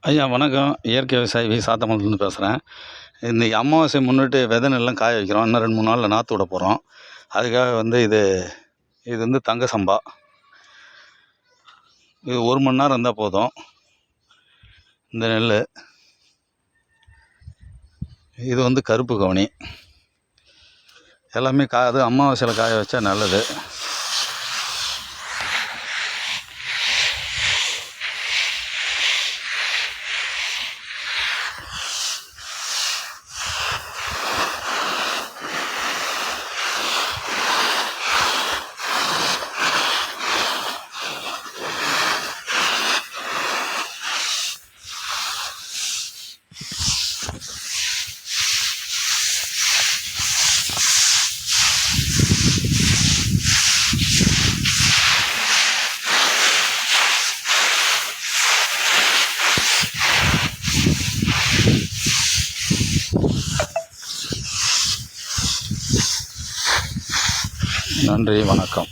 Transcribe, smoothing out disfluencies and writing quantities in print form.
ஐயா வணக்கம். இயற்கை விவசாயி சாத்தமங்கலத்துலேருந்து பேசுகிறேன். இன்றைக்கி அமாவாசையை முன்னிட்டு விதை நெல்லாம் காய வைக்கிறோம். இன்னும் 2, 3 நாளில் நாற்று விட போகிறோம். அதுக்காக இது வந்து தங்க சம்பா. இது 1 மணி நேரம் இருந்தால் போதும். இந்த நெல் இது வந்து கருப்பு கவுனி. எல்லாமே அது அமாவாசையில் காய வச்சா நல்லது. நன்றி, வணக்கம்.